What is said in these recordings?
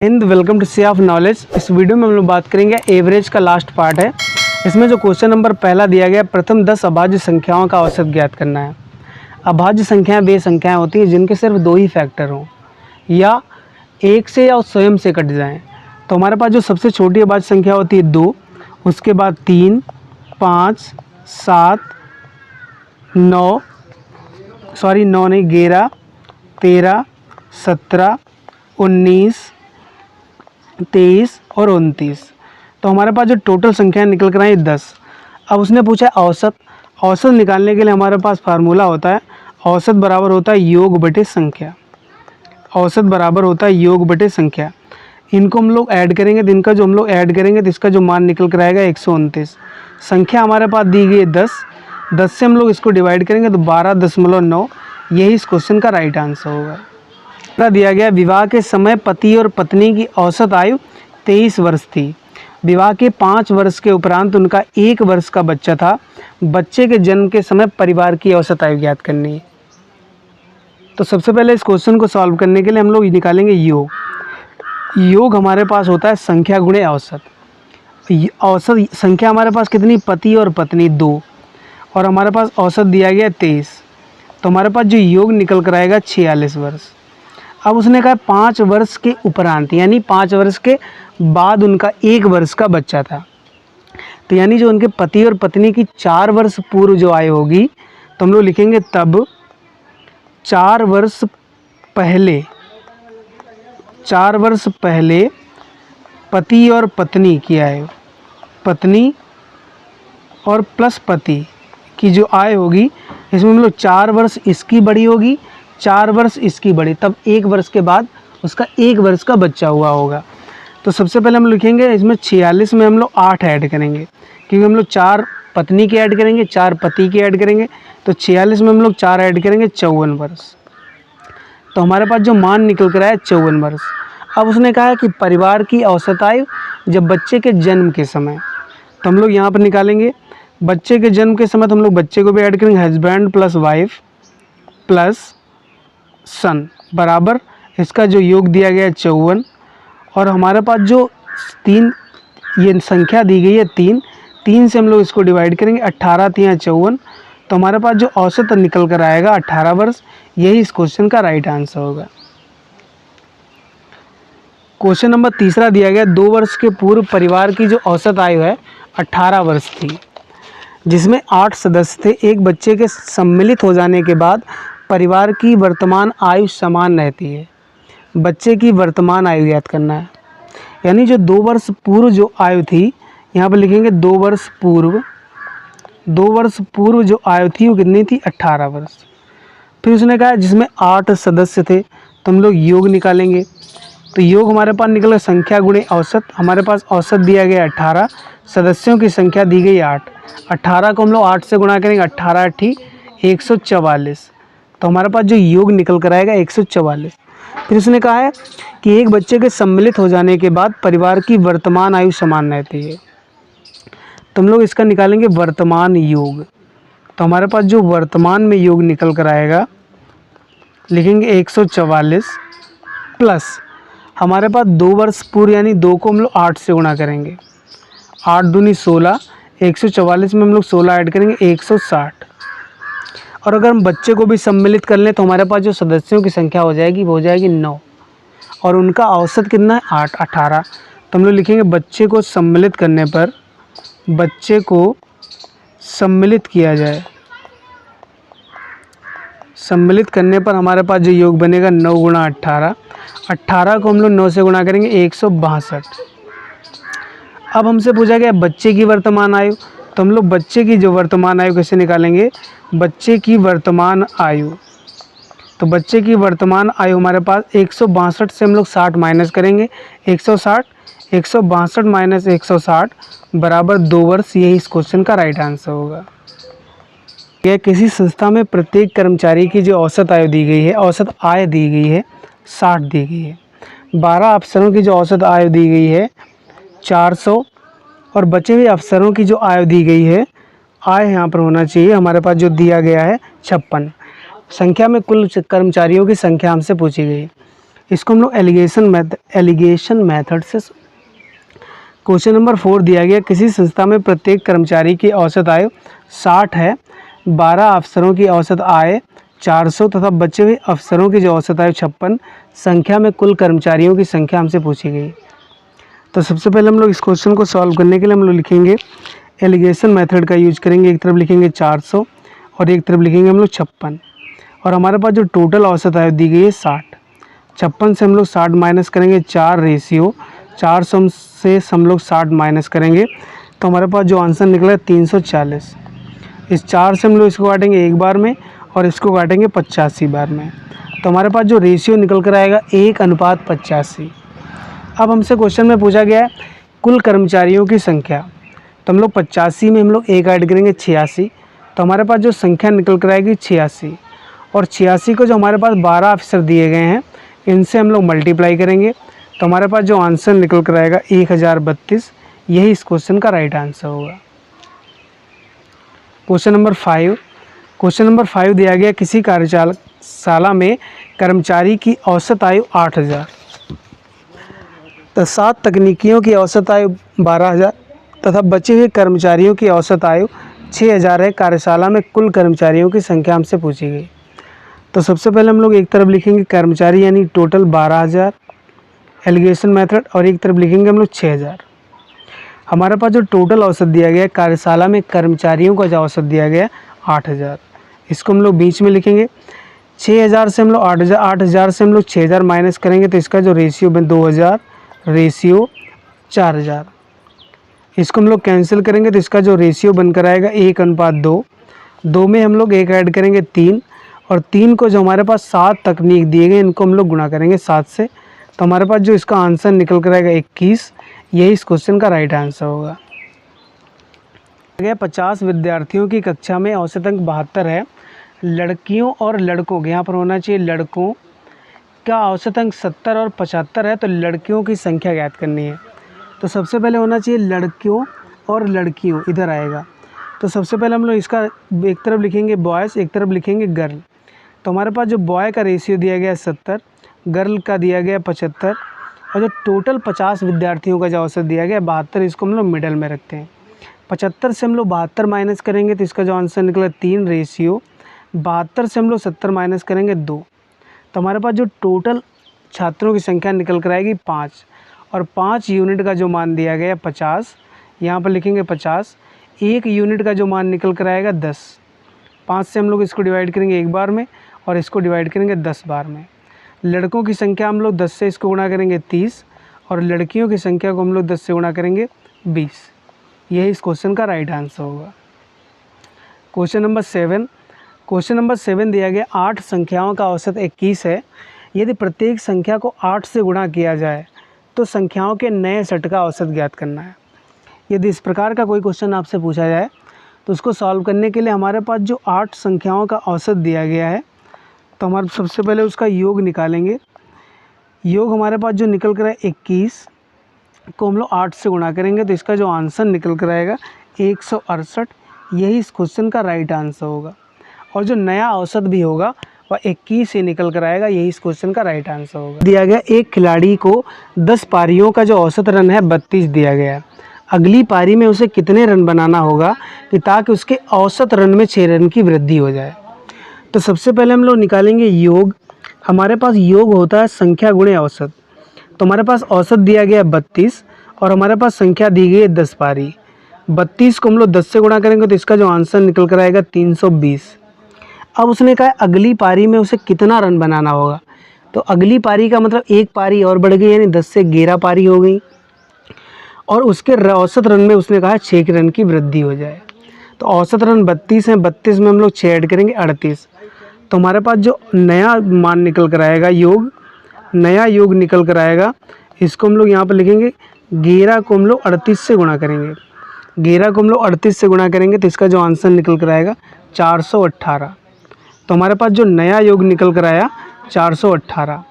Hind welcome to sea of knowledge. इस video में हम लोग बात करेंगे एवरेज का लास्ट पार्ट है। इसमें जो क्वेश्चन नंबर पहला दिया गया, प्रथम 10 अभाज्य संख्याओं का औसत ज्ञात करना है। अभाज्य संख्याएं वे संख्याएं होती हैं जिनके सिर्फ दो ही फैक्टर हों या एक से या स्वयं से कट जाएं। तो हमारे पास जो सबसे छोटी अभाज्य संख्या होती है 2, उसके बाद 3, 5, 7, 9 नहीं 11, 13, 17, 19, 23 और 29। तो हमारे पास जो टोटल संख्या निकल कर आई 10। अब उसने पूछा है औसत। औसत निकालने के लिए हमारे पास फार्मूला होता है, औसत बराबर होता है योग बटे संख्या। औसत बराबर होता है योग बटे संख्या। इनको हम लोग ऐड करेंगे, तो इनका जो हम लोग ऐड करेंगे तो इसका जो मान निकल कर आएगा 129। संख्या हमारे पास दी गई है 10। 10 से हम लोग इसको डिवाइड करेंगे तो 12.9। यही इस क्वेश्चन का राइट आंसर होगा। दिया गया, विवाह के समय पति और पत्नी की औसत आयु 23 वर्ष थी। विवाह के 5 वर्ष के उपरांत उनका 1 वर्ष का बच्चा था। बच्चे के जन्म के समय परिवार की औसत आयु ज्ञात करनी है। तो सबसे पहले इस क्वेश्चन को सॉल्व करने के लिए हम लोग निकालेंगे योग। योग हमारे पास होता है संख्या गुणे औसत। औसत संख्या हमारे पास कितनी, पति और पत्नी 2, और हमारे पास औसत दिया गया 23। तो हमारे पास जो योग निकल कर आएगा 46 वर्ष। अब उसने कहा 5 वर्ष के उपरांत, यानी 5 वर्ष के बाद उनका 1 वर्ष का बच्चा था। तो यानी जो उनके पति और पत्नी की 4 वर्ष पूर्व जो आयु होगी, तो हम लोग लिखेंगे तब 4 वर्ष पहले पति और पत्नी की आयु, पत्नी और प्लस पति की जो आयु होगी, इसमें हम लोग 4 वर्ष इसकी बड़ी होगी, 4 वर्ष इसकी बड़ी, तब 1 वर्ष के बाद उसका 1 वर्ष का बच्चा हुआ होगा। तो सबसे पहले हम लिखेंगे इसमें 46 में हम लोग 8 ऐड करेंगे, क्योंकि हम लोग 4 पत्नी के ऐड करेंगे, 4 पति के ऐड करेंगे, तो 46 में हम लोग 4 ऐड करेंगे, 54 वर्ष। तो हमारे पास जो मान निकल कर आया 54 वर्ष। अब उसने कहा है कि परिवार की औसत आयु जब बच्चे के जन्म के समय, तो हम लोग यहाँ पर निकालेंगे बच्चे के जन्म के समय। तो हम लोग बच्चे को भी ऐड करेंगे, हस्बैंड प्लस वाइफ प्लस सन बराबर इसका जो योग दिया गया है 54। और हमारे पास जो 3 ये संख्या दी गई है 3 से हम लोग इसको डिवाइड करेंगे, 18 3 54। तो हमारे पास जो औसत निकल कर आएगा 18 वर्ष। यही इस क्वेश्चन का राइट आंसर होगा। क्वेश्चन नंबर तीसरा दिया गया, 2 वर्ष के पूर्व परिवार की जो औसत आयु है 18 वर्ष थी, जिसमें 8 सदस्य थे। एक बच्चे के सम्मिलित हो जाने के बाद परिवार की वर्तमान आयु समान रहती है। बच्चे की वर्तमान आयु याद करना है, यानी जो 2 वर्ष पूर्व जो आयु थी, यहाँ पर लिखेंगे 2 वर्ष पूर्व। 2 वर्ष पूर्व जो आयु थी वो कितनी थी, 18 वर्ष। फिर उसने कहा जिसमें 8 सदस्य थे, तो हम लोग योग निकालेंगे। तो योग हमारे पास निकला संख्या गुणे औसत। हमारे पास औसत दिया गया 18, सदस्यों की संख्या दी गई 8। 18 को हम लोग 8 से गुणा करेंगे, 18 8 144। तो हमारे पास जो योग निकल कर आएगा 144। फिर उसने कहा है कि एक बच्चे के सम्मिलित हो जाने के बाद परिवार की वर्तमान आयु समान रहती है। तो हम लोग इसका निकालेंगे वर्तमान योग। तो हमारे पास जो वर्तमान में योग निकल कर आएगा, लिखेंगे 144 प्लस हमारे पास 2 वर्ष पूर्व, यानी 2 को हम लोग 8 से गुणा करेंगे, 8 दूनी 16, 144 में हम लोग 16 ऐड करेंगे, 160। और अगर हम बच्चे को भी सम्मिलित कर लें तो हमारे पास जो सदस्यों की संख्या हो जाएगी वो हो जाएगी 9, और उनका औसत कितना है 8 18। तो हम लोग लिखेंगे बच्चे को सम्मिलित करने पर, बच्चे को सम्मिलित किया जाए, सम्मिलित करने पर हमारे पास जो योग बनेगा 9 गुणा 18। 18 को हम लोग 9 से गुणा करेंगे, 162। अब हमसे पूछा गया बच्चे की वर्तमान आयु। तो हम लोग बच्चे की जो वर्तमान आयु कैसे निकालेंगे, बच्चे की वर्तमान आयु। तो बच्चे की वर्तमान आयु हमारे पास 162 से हम लोग 60 माइनस करेंगे, 160, 162 माइनस 160 बराबर 2 वर्ष। यही इस क्वेश्चन का राइट आंसर होगा। यह किसी संस्था में प्रत्येक कर्मचारी की जो औसत आयु दी गई है, औसत आय दी गई है 60 दी गई है। 12 अफसरों की जो औसत आयु दी गई है 400, और बचे हुए अफसरों की जो आयु दी गई है, आय यहाँ पर होना चाहिए हमारे पास जो दिया गया है 56। संख्या में कुल कर्मचारियों की संख्या हमसे पूछी गई है। इसको हम लोग एलिगेशन मेथड से। क्वेश्चन नंबर 4 दिया गया, किसी संस्था में प्रत्येक कर्मचारी की औसत आयु 60 है, 12 अफसरों की औसत आय 400 तथा बचे हुए अफसरों की जो औसत आयु 56 संख्या में कुल कर्मचारियों की संख्या हमसे पूछी गई। तो सबसे पहले हम लोग इस क्वेश्चन को सॉल्व करने के लिए हम लोग लिखेंगे एलिगेशन मेथड का यूज करेंगे। एक तरफ लिखेंगे 400 और एक तरफ लिखेंगे हम लोग 56, और हमारे पास जो टोटल औसत आयु दी गई है 60। 56 से हम लोग 60 माइनस करेंगे, 4 रेशियो 400 से हम लोग 60 माइनस करेंगे, तो हमारे पास जो आंसर निकला है 340। इस 4 से हम लोग इसको काटेंगे एक बार में और इसको काटेंगे 85 बार में, तो हमारे पास जो रेशियो निकल कर आएगा 1:85। अब हमसे क्वेश्चन में पूछा गया है कुल कर्मचारियों की संख्या, तो हम लोग 85 में हम लोग एक ऐड करेंगे 86, तो हमारे पास जो संख्या निकल कर आएगी 86, और 86 को जो हमारे पास 12 अफसर दिए गए हैं इनसे हम लोग मल्टीप्लाई करेंगे, तो हमारे पास जो आंसर निकल कर आएगा 1032। यही इस क्वेश्चन का राइट आंसर होगा। क्वेश्चन नंबर 5 दिया गया, किसी कार्यशाला में कर्मचारी की औसत आयु 8000, तो 7 तकनीकियों की औसत आयु 12000 तथा बचे हुए कर्मचारियों की औसत आयु 6000 है। कार्यशाला में कुल कर्मचारियों की संख्या हमसे पूछी गई। तो सबसे पहले हम लोग एक तरफ लिखेंगे कर्मचारी यानी टोटल 12000 एलिगेशन मेथड, और एक तरफ लिखेंगे हम लोग 6000। हमारे पास जो टोटल औसत दिया गया है कार्यशाला में कर्मचारियों का जो औसत दिया गया है 8000, इसको हम लोग बीच में लिखेंगे। 6000 से हम लोग 8000 से हम लोग 6000 माइनस करेंगे, तो इसका जो रेशियो बन 2000 रेशियो 4000, इसको हम लोग कैंसिल करेंगे, तो इसका जो रेशियो बनकर आएगा 1:2। 2 में हम लोग एक ऐड करेंगे 3, और 3 को जो हमारे पास 7 तकनीक दिए गए इनको हम लोग गुणा करेंगे 7 से, तो हमारे पास जो इसका आंसर निकल कर आएगा 21। यही इस क्वेश्चन का राइट आंसर होगा। 50 विद्यार्थियों की कक्षा में औसत अंक 72 है, लड़कियों और लड़कों के, यहाँ पर होना चाहिए लड़कों का औसत अंक 70 और 75 है, तो लड़कियों की संख्या ज्ञात करनी है। तो सबसे पहले होना चाहिए लड़कियों और लड़कियों, इधर आएगा। तो सबसे पहले हम लोग इसका एक तरफ लिखेंगे बॉयज़, एक तरफ लिखेंगे गर्ल। तो हमारे पास जो बॉय का रेशियो दिया गया है 70, गर्ल का दिया गया 75, और जो टोटल 50 विद्यार्थियों का जो औसत दिया गया है 72, इसको हम लोग मिडल में रखते हैं। 75 से हम लोग 72 माइनस करेंगे, तो इसका जो आंसर निकला 3 रेशियो 72 से हम लोग 70 माइनस करेंगे 2, तो हमारे पास जो टोटल छात्रों की संख्या निकल कर आएगी 5, और 5 यूनिट का जो मान दिया गया है 50, यहाँ पर लिखेंगे 50। 1 यूनिट का जो मान निकल कर आएगा 10। 5 से हम लोग इसको डिवाइड करेंगे एक बार में और इसको डिवाइड करेंगे 10 बार में। लड़कों की संख्या हम लोग 10 से इसको गुणा करेंगे 30, और लड़कियों की संख्या को हम लोग 10 से गुणा करेंगे 20। यही इस क्वेश्चन का राइट आंसर होगा। क्वेश्चन नंबर 7 दिया गया, 8 संख्याओं का औसत 21 है। यदि प्रत्येक संख्या को 8 से गुणा किया जाए तो संख्याओं के नए सेट का औसत ज्ञात करना है। यदि इस प्रकार का कोई क्वेश्चन आपसे पूछा जाए तो उसको सॉल्व करने के लिए हमारे पास जो 8 संख्याओं का औसत दिया गया है, तो हमारे सबसे पहले उसका योग निकालेंगे। योग हमारे पास जो निकल कर है 21 को हम लोग 8 से गुणा करेंगे, तो इसका जो आंसर निकल कर आएगा 168। यही इस क्वेश्चन का राइट आंसर होगा। और जो नया औसत भी होगा वह 21 से निकल कर आएगा। यही इस क्वेश्चन का राइट आंसर होगा। दिया गया, एक खिलाड़ी को 10 पारियों का जो औसत रन है 32 दिया गया है। अगली पारी में उसे कितने रन बनाना होगा कि ताकि उसके औसत रन में 6 रन की वृद्धि हो जाए। तो सबसे पहले हम लोग निकालेंगे योग। हमारे पास योग होता है संख्या गुणे औसत। तो हमारे पास औसत दिया गया है 32 और हमारे पास संख्या दी गई है 10 पारी। 32 को हम लोग 10 से गुणा करेंगे तो इसका जो आंसर निकल कर आएगा 320। अब उसने कहा अगली पारी में उसे कितना रन बनाना होगा। तो अगली पारी का मतलब एक पारी और बढ़ गई, यानी 10 से 11 पारी हो गई, और उसके औसत रन में उसने कहा 6 रन की वृद्धि हो जाए। तो औसत रन 32 हैं, 32 में हम लोग 6 ऐड करेंगे 38। तो हमारे पास जो नया मान निकल कर आएगा, नया योग निकल कर आएगा, इसको हम लोग यहाँ पर लिखेंगे 11 को हम लोग 38 से गुणा करेंगे। 11 को हम लोग 38 से गुणा करेंगे तो इसका जो आंसर निकल कर आएगा 418। तो हमारे पास जो नया योग निकल कर आया 418।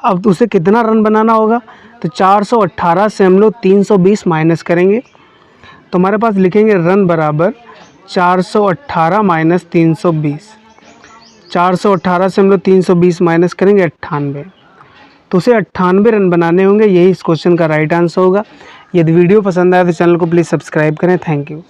अब उसे कितना रन बनाना होगा, तो 418 से हम लोग 320 माइनस करेंगे। तो हमारे पास लिखेंगे रन बराबर 418 माइनस 320। 418 से हम लोग 320 माइनस करेंगे 98। तो उसे 98 रन बनाने होंगे। यही इस क्वेश्चन का राइट आंसर होगा। यदि वीडियो पसंद आए तो चैनल को प्लीज़ सब्सक्राइब करें। Thank you.